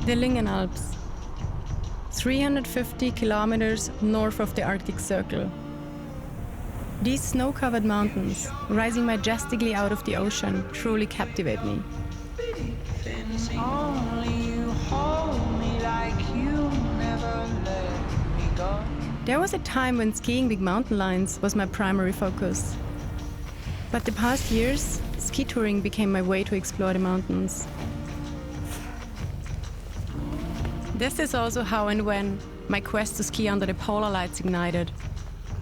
The Lyngen Alps, 350 kilometers north of the Arctic Circle. These snow-covered mountains, rising majestically out of the ocean, truly captivate me. There was a time when skiing big mountain lines was my primary focus. But the past years, ski touring became my way to explore the mountains. This is also how and when my quest to ski under the polar lights ignited.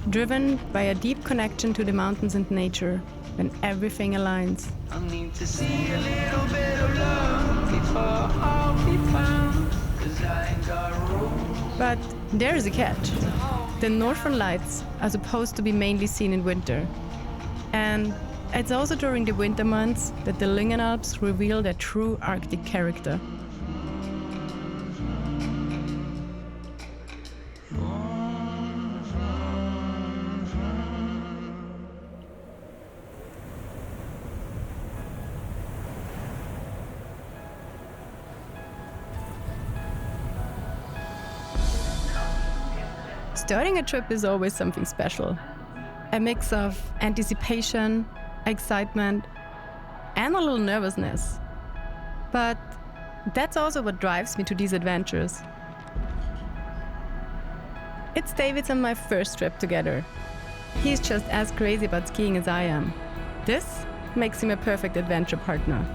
Driven by a deep connection to the mountains and nature, when everything aligns. I need to see a little bit of love before I'll be found, 'cause I ain't got room. But there is a catch. The northern lights are supposed to be mainly seen in winter. And it's also during the winter months that the Lyngen Alps reveal their true Arctic character. Starting a trip is always something special. A mix of anticipation, excitement, and a little nervousness. But that's also what drives me to these adventures. It's David's and my first trip together. He's just as crazy about skiing as I am. This makes him a perfect adventure partner.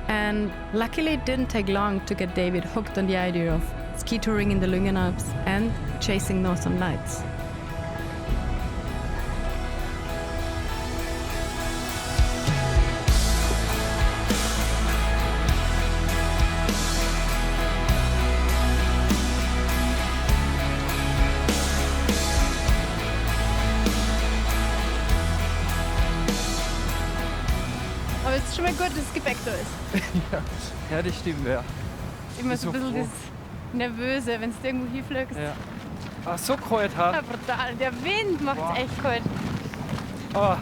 And luckily it didn't take long to get David hooked on the idea of ski touring in the Lyngen Alps and chasing Northern Lights. Aber es ist schon mal gut, dass das Gepäck da ist. Ja, das stimmt, ja. Immer so ein bisschen das Nervöse, wenn du irgendwo hinfliegst. Ja. Ach, so kalt, ha? Ja, brutal. Der Wind macht es echt kalt. Oh.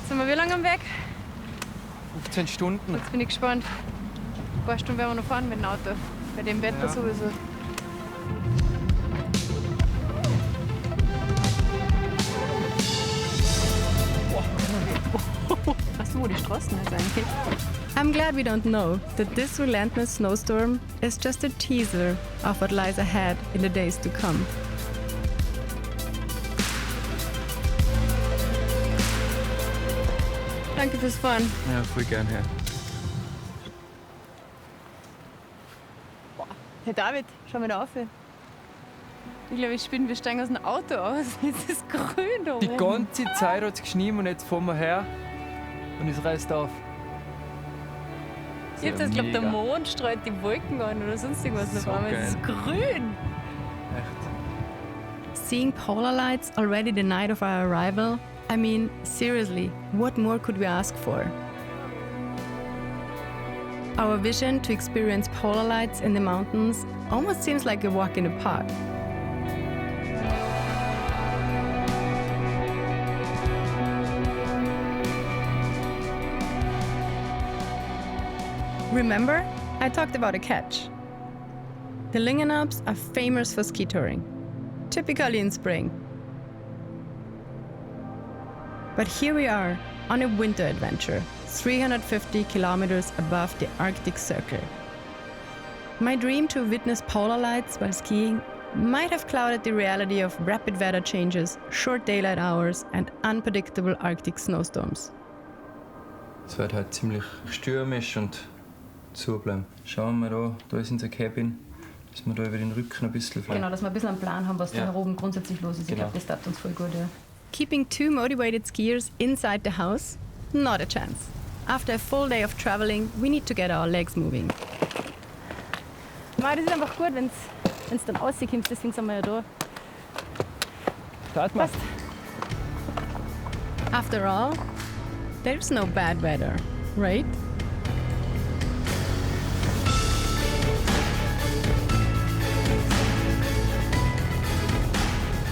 Sind wir wie lange am Weg? 15 Stunden. Jetzt bin ich gespannt. Ein paar Stunden werden wir noch fahren mit dem Auto. Bei dem Wetter sowieso. Weißt du, wo die Straßen jetzt eigentlich? I'm glad we don't know that this relentless snowstorm is just a teaser of what lies ahead in the days to come. Danke fürs Fahren. Ja, voll gern, ja. Hey David, schau mal da auf. Ich glaube, wir steigen aus dem Auto aus. Jetzt ist es grün da oben. Die ganze Zeit hat es geschnien und jetzt fahren wir her und es reißt auf. Ich hab das, glaube der Mond streut die Wolken an oder sonst irgendwas noch einmal. Es ist grün. Echt. Seeing polar lights already the night of our arrival, I mean, seriously, what more could we ask for? Our vision to experience polar lights in the mountains almost seems like a walk in the park. Remember, I talked about a catch. The Lyngen Alps are famous for ski touring, typically in spring. But here we are on a winter adventure, 350 kilometers above the Arctic Circle. My dream to witness polar lights while skiing might have clouded the reality of rapid weather changes, short daylight hours, and unpredictable Arctic snowstorms. Es wird halt ziemlich stürmisch und zu bleiben. Schauen wir da ist unser Cabin, dass wir da über den Rücken ein bisschen Genau, dass wir ein bisschen einen Plan haben, was da oben grundsätzlich los ist. Ich glaube, das tat uns voll gut. Ja. Keeping two motivated skiers inside the house? Not a chance. After a full day of traveling, we need to get our legs moving. Das ist einfach gut, wenn es dann rauskommt, deswegen sind wir ja da. Start mal. After all, there's no bad weather, right?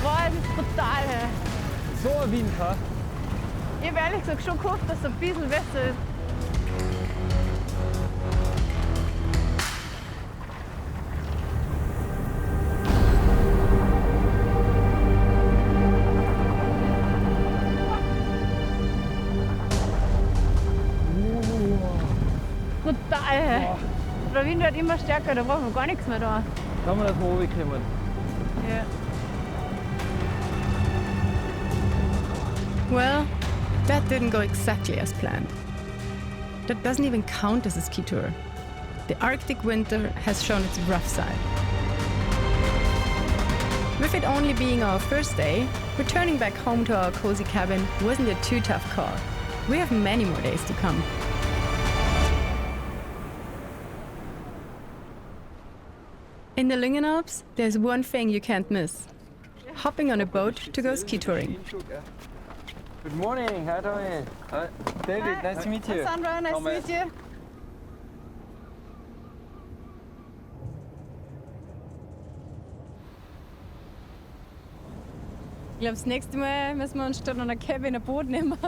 Boah, es ist brutal. Hey. So ein Wind, ha? Ich habe ehrlich gesagt schon gehofft, dass es ein bisschen besser ist. Der Wind wird immer stärker, da brauchen wir gar nichts mehr da. Kann man das mal runterkommen? Ja. Well, that didn't go exactly as planned. That doesn't even count as a ski tour. The Arctic winter has shown its rough side. With it only being our first day, returning back home to our cozy cabin wasn't a too tough call. We have many more days to come. In the Lyngen Alps, there's one thing you can't miss: hopping on a boat to go ski touring. Good morning, hi Tommy. Hi. David, nice to meet you. Sandra, nice to meet you. Ich glaube, das nächste Mal müssen wir uns statt einer Cabin ein Boot nehmen.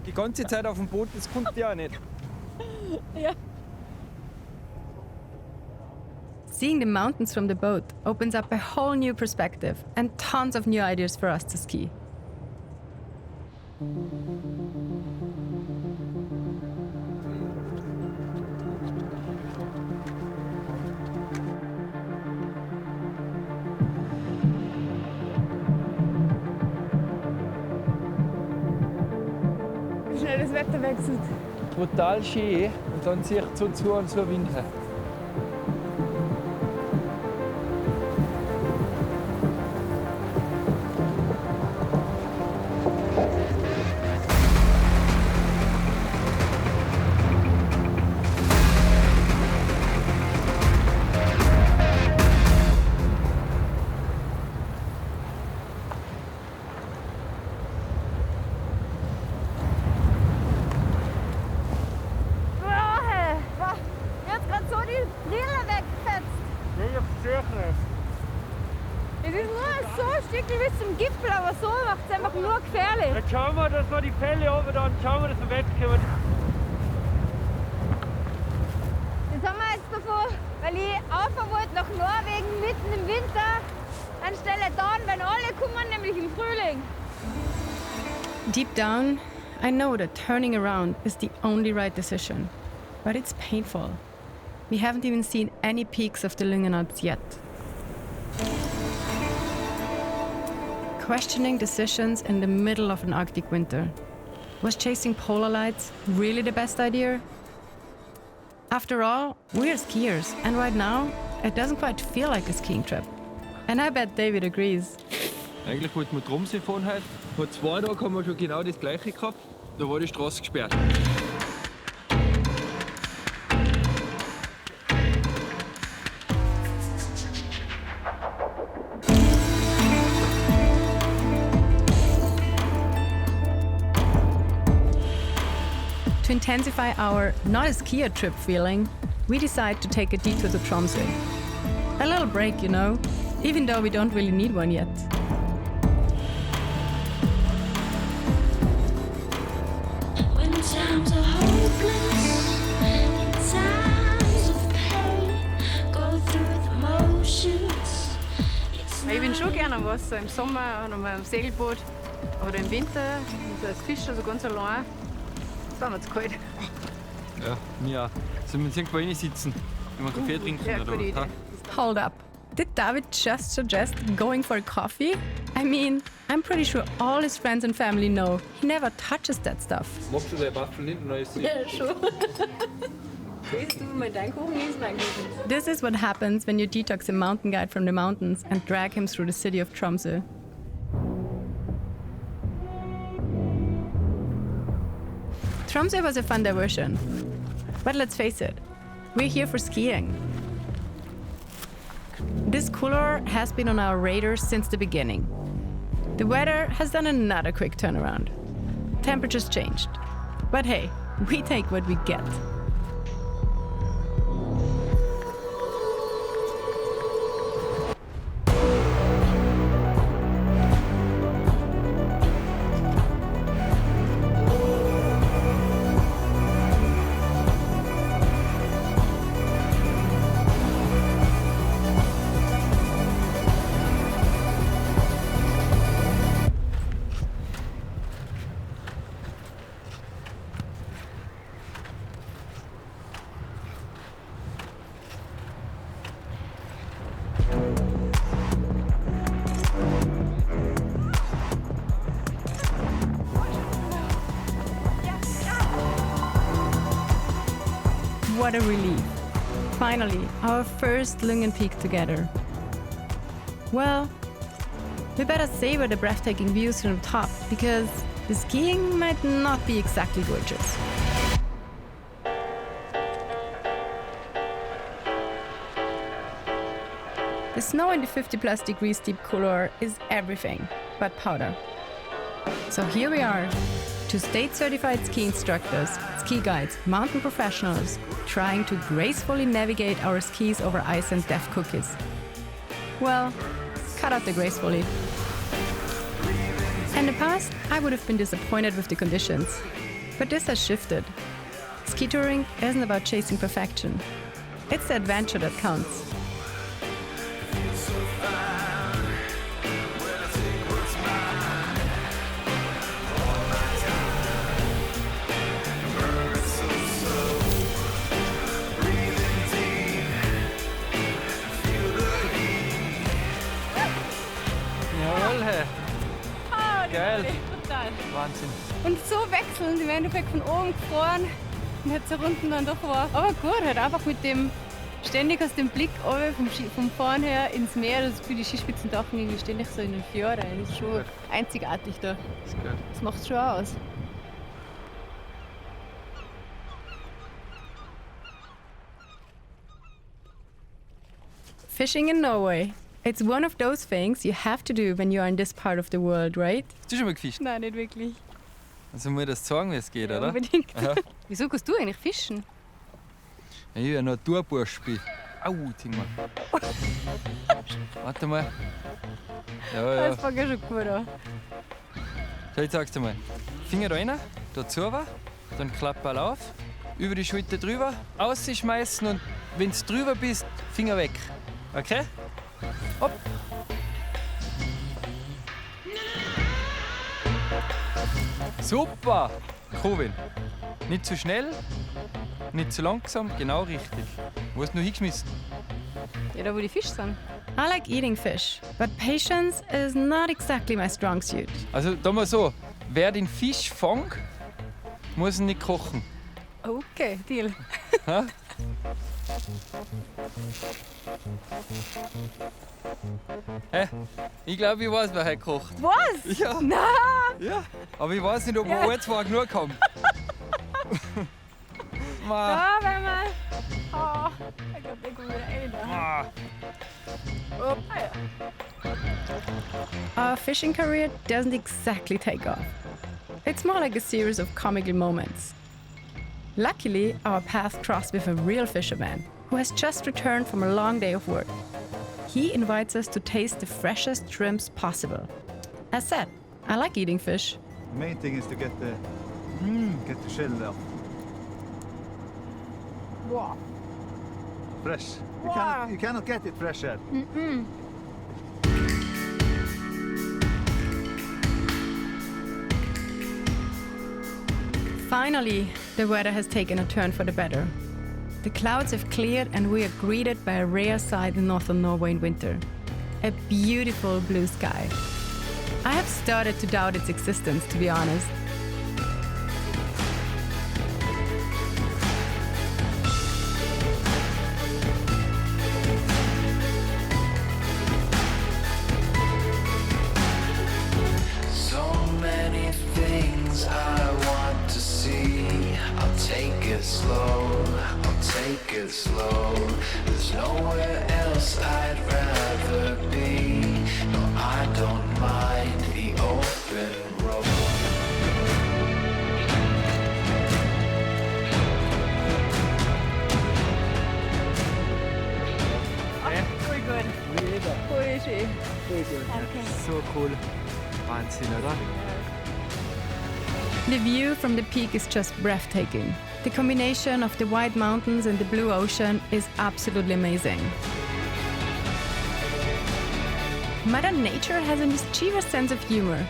Die ganze Zeit auf dem Boot, das kommt ja auch nicht. Ja. Seeing the mountains from the boat opens up a whole new perspective and tons of new ideas for us to ski. Wie schnell das Wetter wechselt. Brutal schön und dann zieht es so zu und so Wind her. Es ist nur so ein Stückchen bis zum Gipfel, aber so macht es einfach nur gefährlich. Jetzt schauen wir, dass wir die Fälle oben da und schauen wir, dass wir wegkommen. Jetzt haben wir jetzt davon, weil ich rauf wollte nach Norwegen mitten im Winter, anstelle dann, wenn alle kommen, nämlich im Frühling. Deep down, I know that turning around is the only right decision, but it's painful. We haven't even seen any peaks of the Lyngen Alps yet. Questioning decisions in the middle of an Arctic winter. Was chasing polar lights really the best idea? After all, we're skiers, and right now, it doesn't quite feel like a skiing trip. And I bet David agrees. Eigentlich wollten wir Tromsø fahren heute. Vor 2 Tagen haben wir schon genau das Gleiche gehabt. Da war die Straße gesperrt. To intensify our not a skier trip feeling, we decide to take a detour to Tromsø. A little break, you know, even though we don't really need one yet. When times are hopeless, in times of pain, go through the motions. Ich bin schon gerne am Wasser, im Sommer und am Segelboot oder im Winter, so als Fischer, so ganz allein. Das war mir zu kalt. Ja, mir auch. Sollen wir uns irgendwo reinsitzen? Wenn wir Kaffee trinken Ja, oder gute Idee. was? Hold up. Did David just suggest going for a coffee? I mean, I'm pretty sure all his friends and family know he never touches that stuff. Magst du deine Waffeln nicht? Nein, ist Ja, schon. Willst du mal deinen Kuchen essen? Mein Kuchen. This is what happens when you detox a mountain guide from the mountains and drag him through the city of Tromsø. Tromsø was a fun diversion. But let's face it, we're here for skiing. This cooler has been on our radar since the beginning. The weather has done another quick turnaround. Temperatures changed. But hey, we take what we get. What a relief. Finally, our first Lyngen peak together. Well, we better savor the breathtaking views from the top, because the skiing might not be exactly gorgeous. The snow in the 50+ degrees deep couloir is everything but powder. So here we are, two state-certified ski instructors, ski guides, mountain professionals, trying to gracefully navigate our skis over ice and death cookies. Well, cut out the gracefully. In the past, I would have been disappointed with the conditions. But this has shifted. Ski touring isn't about chasing perfection. It's the adventure that counts. Geil. Total. Wahnsinn. Und so wechselnd im Endeffekt von oben gefroren und jetzt so unten dann doch war. Aber gut, halt einfach mit dem ständig aus dem Blick runter vom Fahren her ins Meer, das für die Skispitzen tauchen irgendwie ständig so in den Fjord rein. Das ist schon einzigartig da. Das ist gut. Das macht schon aus. Fishing in Norway. It's one of those things you have to do when you are in this part of the world, right? Hast du schon mal gefischt? Nein, nicht wirklich. Also muss ich das sagen, wie es geht, Ja, oder? unbedingt. Aha. Wieso kannst du eigentlich fischen? Ja, ich bin ein Naturbursch. Au, Ting mal. Warte mal. Ja. Das fängt ja schon gut an. So, jetzt sagst du mal. Finger rein, da zu, dann Klapperl auf, über die Schulter drüber, ausschmeißen und wenn du drüber bist, Finger weg. Okay? Hopp. Super! Kovin. Nicht zu schnell, nicht zu langsam, genau richtig. Wo hast du noch hingeschmissen? Ja, da wo die Fische sind. I like eating fish, but patience is not exactly my strong suit. Also, da mal so, wer den Fisch fängt, muss ihn nicht kochen. Okay, Deal. Ha? Hä? Ich glaube, ich weiß, wer heute kocht. Was? Ja. Nein! Ja. Aber ich weiß nicht, ob wir ein, zwei genug haben. Ma. Da, wenn wir... Oh, ich glaube, der kommt wieder rein. Da. Ma. Oh, ah, ja. Our fishing career doesn't exactly take off. It's more like a series of comical moments. Luckily, our path crossed with a real fisherman who has just returned from a long day of work. He invites us to taste the freshest shrimps possible. As said, I like eating fish. The main thing is to get the shell out. Wow. Fresh. Wow. You cannot get it fresh here. Finally, the weather has taken a turn for the better. The clouds have cleared and we are greeted by a rare sight in Northern Norway in winter. A beautiful blue sky. I have started to doubt its existence, to be honest. So many things I want to see. I'll take it slow, I'll take it slow. There's nowhere else I'd rather be. No, I don't mind the open road. Voll gut. Voll schön. Danke. So cool. Wahnsinn, oder? The view from the peak is just breathtaking. The combination of the white mountains and the blue ocean is absolutely amazing. Mother Nature has a mischievous sense of humor.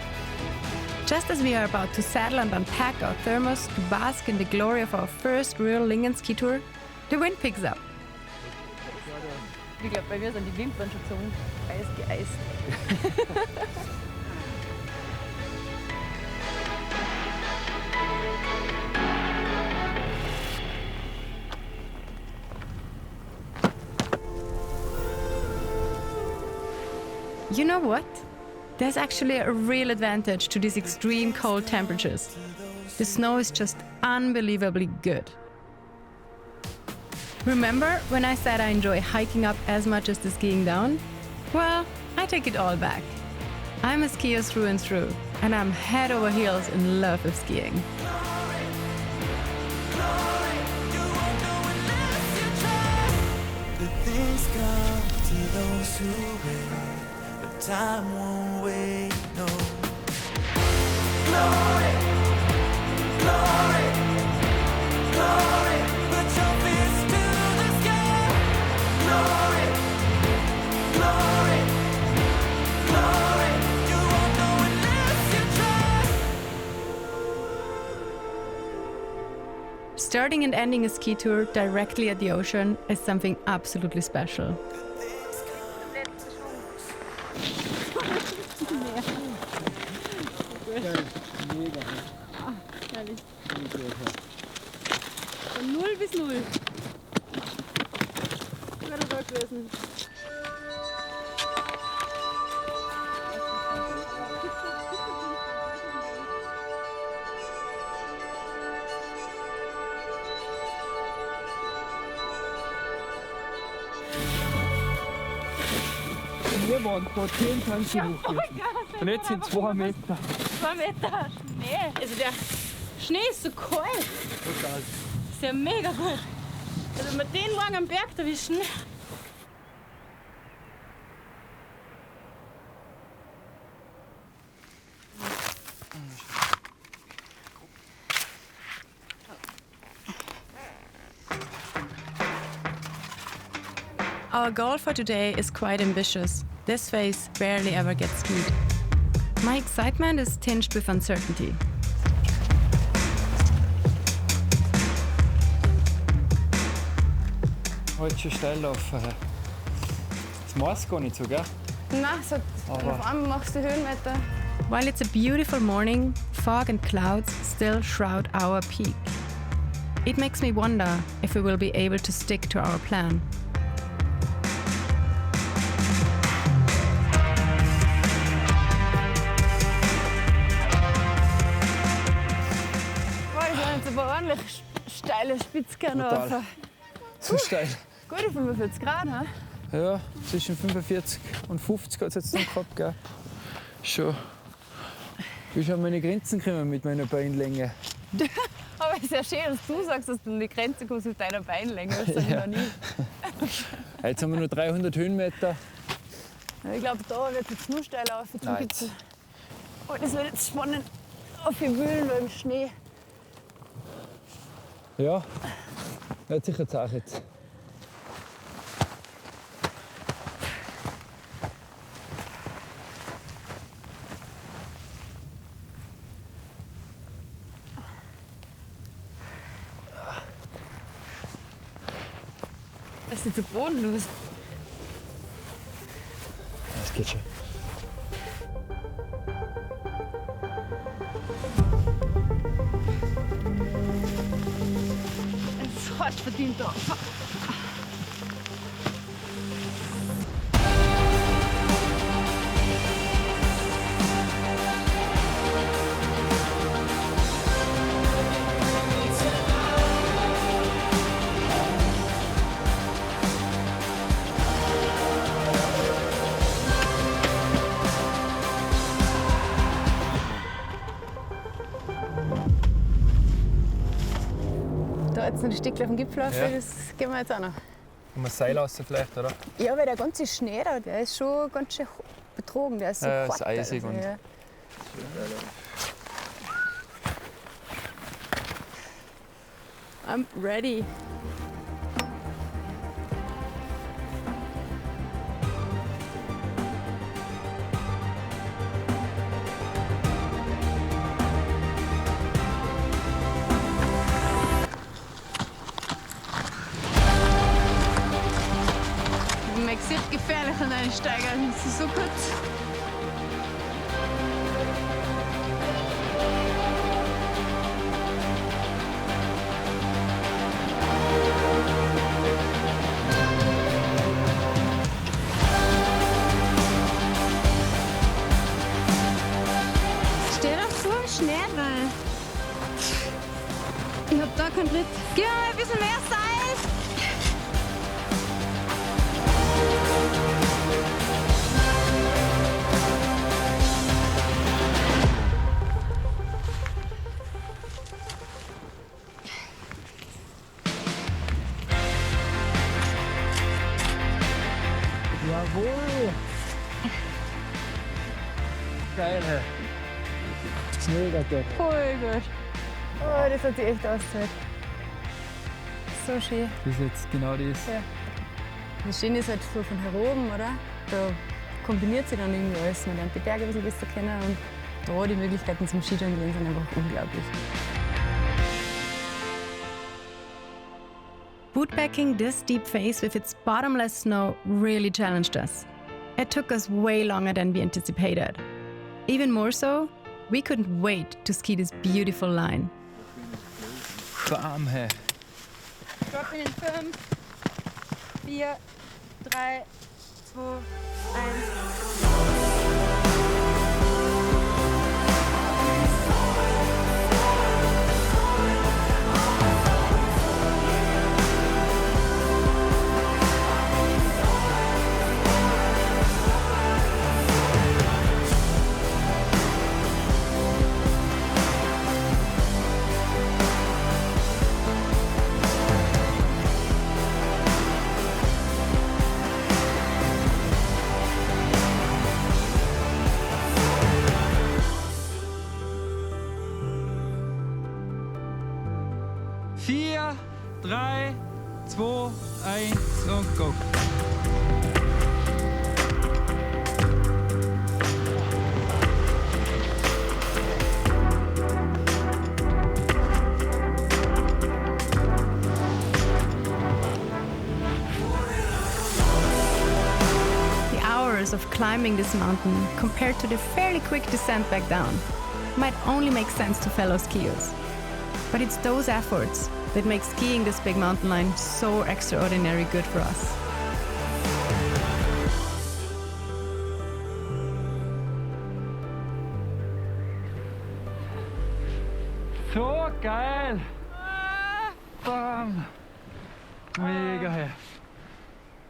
Just as we are about to settle and unpack our thermos to bask in the glory of our first real Lyngen ski tour, the wind picks up. Ich glaube, bei mir sind die Wimpern schon zum Eis geeist. you know what? There's actually a real advantage to these extreme cold temperatures. The snow is just unbelievably good. Remember when I said I enjoy hiking up as much as the skiing down? Well, I take it all back. I'm a skier through and through, and I'm head over heels in love with skiing. The things come to those who wait, but time won't wait, no. Glory, glory, glory, put your fist to the sky. Glory, glory, glory, you won't know unless you try. Starting and ending a ski tour directly at the ocean is something absolutely special. Von 0 bis 0. Wäre das auch gewesen. Wir waren vor 10 Tagen zu hoch gewesen. Und jetzt sind 2 Meter. 2 Meter Schnee. Also der Schnee ist so kalt. Total. Ist ja mega gut. Also wenn wir den morgen am Berg erwischen. Our goal for today is quite ambitious. This phase barely ever gets skied. My excitement is tinged with uncertainty. Heute schon steil laufen. Das machst du gar nicht so, gell? Nein, so auf einmal machst du Höhenmeter. While it's a beautiful morning, fog and clouds still shroud our peak. It makes me wonder if we will be able to stick to our plan. Ordentlich steile Spitzkern rauf. Zu steil. Gute 45 Grad, ne? Ja, zwischen 45 und 50 hat es jetzt noch gehabt, gell? Schon. Ich bin schon an meine Grenzen gekommen mit meiner Beinlänge. Aber es ist ja schön, dass du sagst, dass du an die Grenze kommst mit deiner Beinlänge. Das sag ich noch nie. Jetzt haben wir nur 300 Höhenmeter. Ich glaube, da wird es jetzt nur steil auf. Nein. Oh, das wird jetzt spannend auf die Wühlen im Schnee. Ja, hat sich jetzt auch jetzt. Was ist jetzt so bodenlos? Das geht schon. Hart verdient da. Da jetzt noch die Stückchen auf dem Gipfel rauf, Ja. das gehen wir jetzt auch noch. Kann man Seil raus vielleicht, oder? Ja, weil der ganze Schnee da, der ist schon ganz schön betrogen. Der ist so Ja, hart. ist eisig und- ja. I'm ready. Mein Gesicht gefährlich an Einsteigern. Das ist so gut. Ich hab da keinen Tritt. Gib mir mal ein bisschen mehr Seil. Jawohl! Geil, hä? Mega gut. Voll gut. Oh, das hat sich echt ausgezahlt. So schön. Das ist jetzt genau das. Ja. Das Schöne ist halt so von hier oben, oder? Da kombiniert sich dann irgendwie alles. Man lernt die Berge ein bisschen besser kennen und da die Möglichkeiten zum Skitouren gehen sind einfach unglaublich. Bootbacking this steep face with its bottomless snow really challenged us. It took us way longer than we anticipated. Even more so, we couldn't wait to ski this beautiful line. Bam, hä? Stopp in 5, 4, 3, 2, 1. Vier, drei, zwei, eins und go. The hours of climbing this mountain compared to the fairly quick descent back down might only make sense to fellow skiers. But it's those efforts that make skiing this big mountain line so extraordinarily good for us. So geil! Bam! Mega, hä?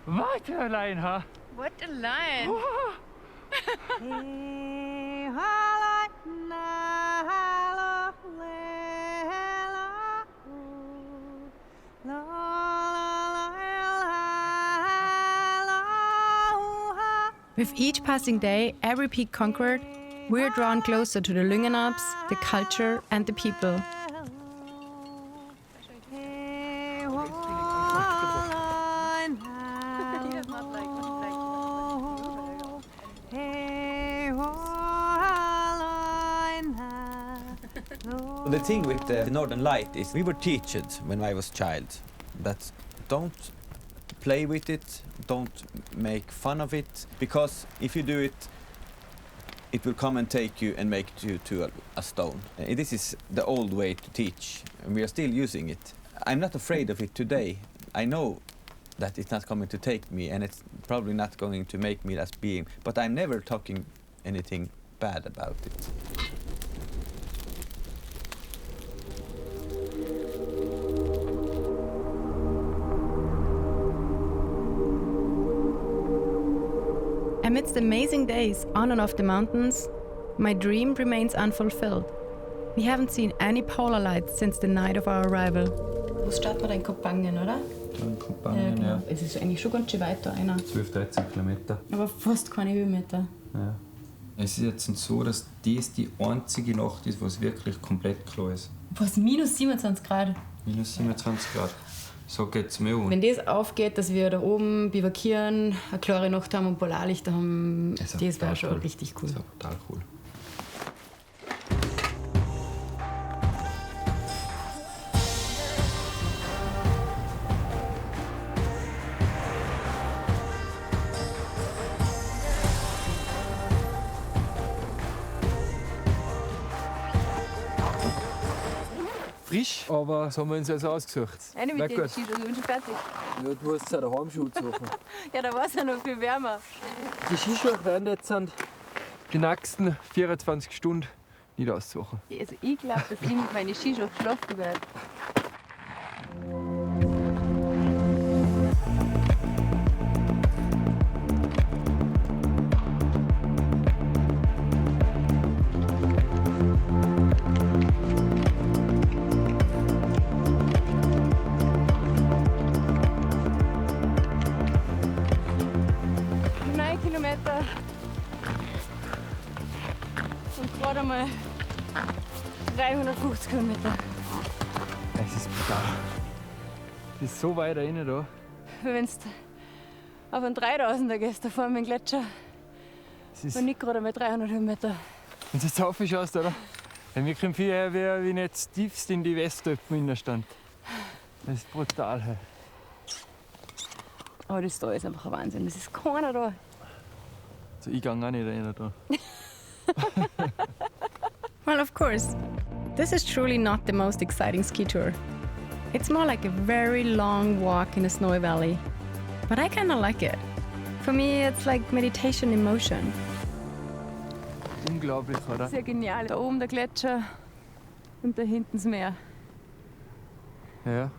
Was allein, ha? What a line! With each passing day, every peak conquered, we're drawn closer to the Lyngen Alps, the culture and the people. The thing with the Northern Light is we were taught when I was child that don't play with it, don't make fun of it, because if you do it, it will come and take you and make you to a stone. This is the old way to teach, and we are still using it. I'm not afraid of it today. I know that it's not coming to take me, and it's probably not going to make me as being, but I'm never talking anything bad about it. Amidst amazing days on and off the mountains, my dream remains unfulfilled. We haven't seen any polar lights since the night of our arrival. Wo starten wir denn? Kopangen, oder? In Kopangen, ja. Es ist eigentlich schon ganz schön weiter, einer. 12-13 Kilometer. Aber fast keine Höhenmeter. Ja. Es ist jetzt so, dass das die einzige Nacht ist, was wirklich komplett klar ist. Was, minus 27 Grad? Minus 27 Grad. So geht's mir an. Wenn das aufgeht, dass wir da oben bivakieren, eine klare Nacht haben und Polarlichter haben, das wäre schon richtig cool. Das ist total cool. Frisch, aber das haben wir uns also ausgesucht. Eine mit den Skis, also ich bin schon fertig. Ja, du hast ja daheim Schuhe suchen. Ja, da war es ja noch viel wärmer. Die Skischuhe werden jetzt die nächsten 24 Stunden nicht aussuchen. Also ich glaube, dass ich mit meinen Skischuhen schlafen werde. Und gerade mal 350 Kilometer. Es ist brutal. Das ist so weit rein da. Wenn du auf einen 3000er gehst, da vor dem Gletscher, und nicht gerade mal 300 Höhenmeter. Wenn du jetzt raufschaust, oder? Wenn wir kommen hierher, wie nicht tiefst in die Westalpen stand. Das ist brutal. Hey. Aber das da ist einfach ein Wahnsinn. Das ist keiner da. So, ich gehe auch nicht rein da. Well, of course. This is truly not the most exciting ski tour. It's more like a very long walk in a snowy valley. But I kind of like it. For me, it's like meditation in motion. Unglaublich, oder? Sehr genial. Da oben der Gletscher und da hinten das Meer. Ja.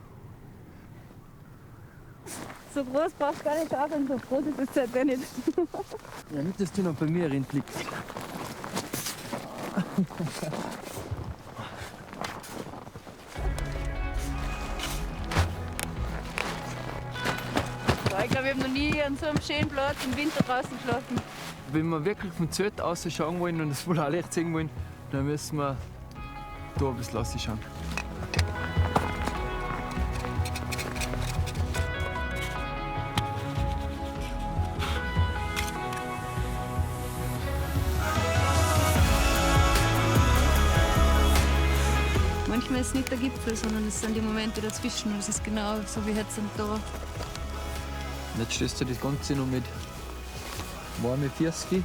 So groß brauchst du gar nicht schauen, so groß ist das Zeit nicht. Ja, nicht, dass du noch bei mir reinblickst. Ich glaube, ich habe noch nie an so einem schönen Platz im Winter draußen geschlafen. Wenn wir wirklich vom Zelt aus schauen wollen und das Polarlicht sehen wollen, dann müssen wir da ein bisschen rausschauen. Manchmal ist es nicht der Gipfel, sondern es sind die Momente dazwischen. Und es ist genau so wie jetzt und da. Und jetzt stößt du das Ganze noch mit warmen Füßen.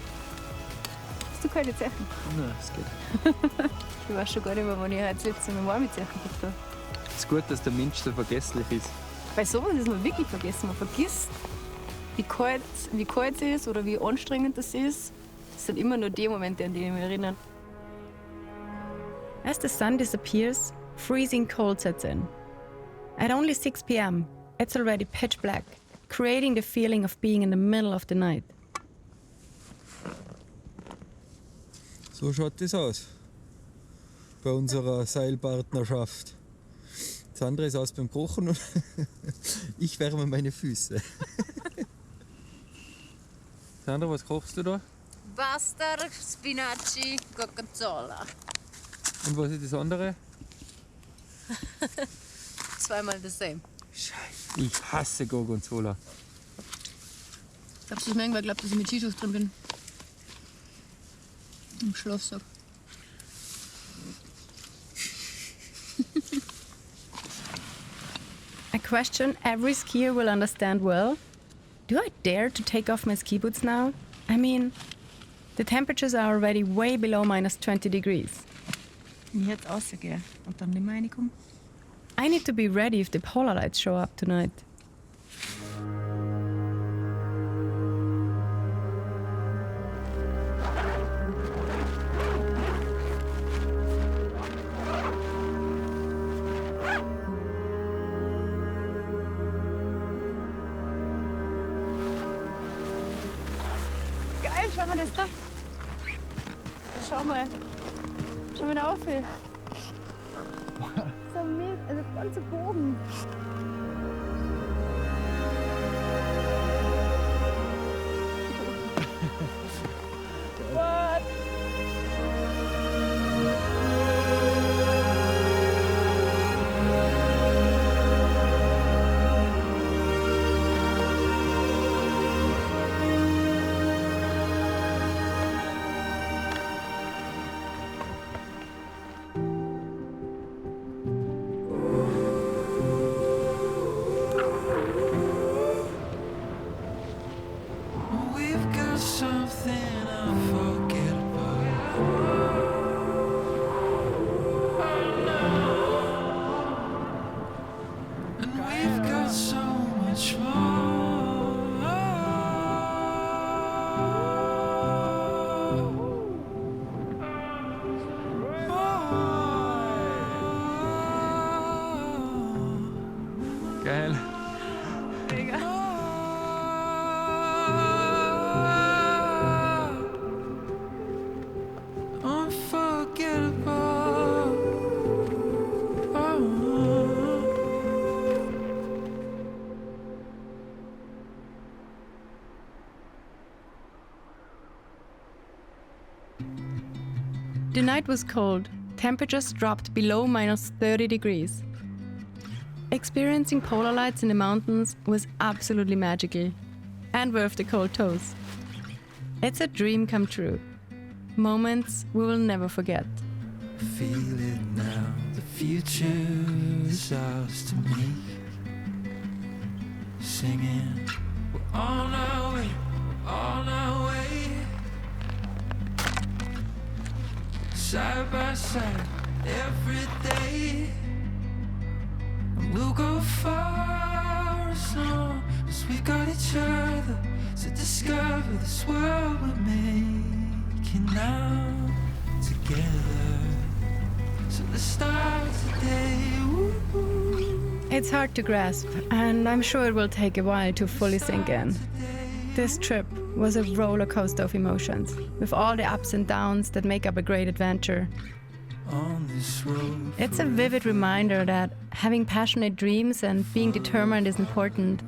Hast du keine Zeichen? Nein, es geht. Ich weiß schon gar nicht mehr, wann ich heute letzte Mal warme Zeichen habe. Es ist gut, dass der Mensch so vergesslich ist. Bei sowas ist man wirklich vergessen. Man vergisst, wie kalt es ist oder wie anstrengend es ist. Es sind immer nur die Momente, an die ich mich erinnere. As the sun disappears, freezing cold sets in. At only 6 p.m., it's already pitch black, creating the feeling of being in the middle of the night. So schaut das aus bei unserer Seilpartnerschaft. Sandra ist aus beim Kochen und ich wärme meine Füße. Sandra, was kochst du da? Pasta, Spinaci, Gorgonzola. Und was ist das andere? Zweimal dasselbe. Scheiße, ich hasse Gorgonzola. Glaubst du, dass irgendwer glaubt, dass ich mit Skischuhen drin bin? Im Schlafsack. A question every skier will understand well. Do I dare to take off my ski boots now? I mean, the temperatures are already way below minus 20 degrees. Ich hätte rausgehen und dann nicht mehr reinkommen. I need to be ready if the polar lights show up tonight. Geil, schau mal das da. Schau mal. Schau mal da auf. So mega, also ganze Bogen. What? We've got something unforgettable. Geil. Mega. The night was cold. Temperatures dropped below minus 30 degrees. Experiencing polar lights in the mountains was absolutely magical and worth the cold toes. It's a dream come true. Moments we will never forget. Feel it now, the future is ours to make. Singing, we're on our way, on our way. Side by side, every day. And we'll go far as long as we got each other to discover this world we're making now together. So let's start today. Woo-hoo. It's hard to grasp, and I'm sure it will take a while to fully sink in. This trip was a roller coaster of emotions, with all the ups and downs that make up a great adventure. On this road It's a vivid reminder that having passionate dreams and being determined is important,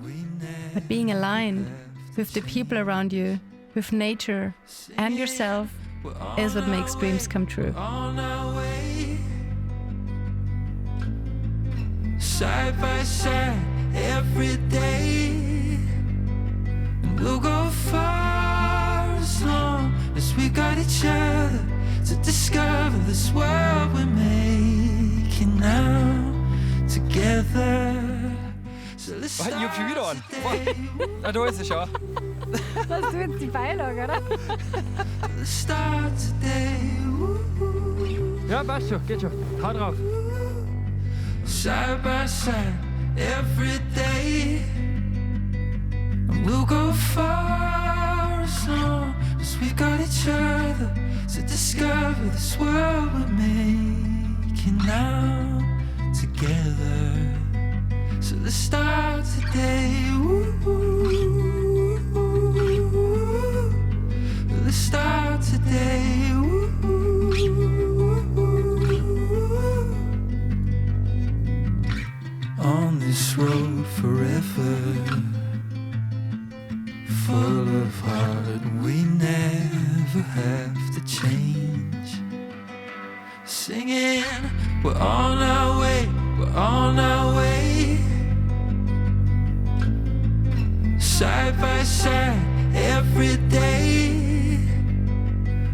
but being aligned with the people around you, with nature and yourself, is what makes dreams come true. on our way. Side by side, every day. And we'll go far as long as we got each other to discover this world we're making now together. So let's Oh, ich hab schon wieder einen. today. Ah, da ist er schon. Hast du jetzt die Beilage, oder? Let's start today. Woo-hoo. Ja, passt schon, geht schon. Hau drauf. Side by side, every day. And we'll go far as long as we got each other to discover this world we're making now together. So let's start today. Woo-hoo. Let's start today. Woo-hoo. On this road forever, full of heart, we never have to change. Singing, we're on our way, we're on our way. Side by side, every day.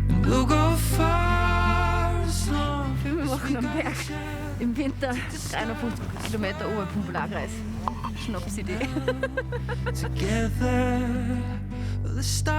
And we'll go far as long Filme as machen we am got Berg. each other. Im Winter 350 Kilometer oberhalb vom Polarkreis. Schnapsidee. Together, let's start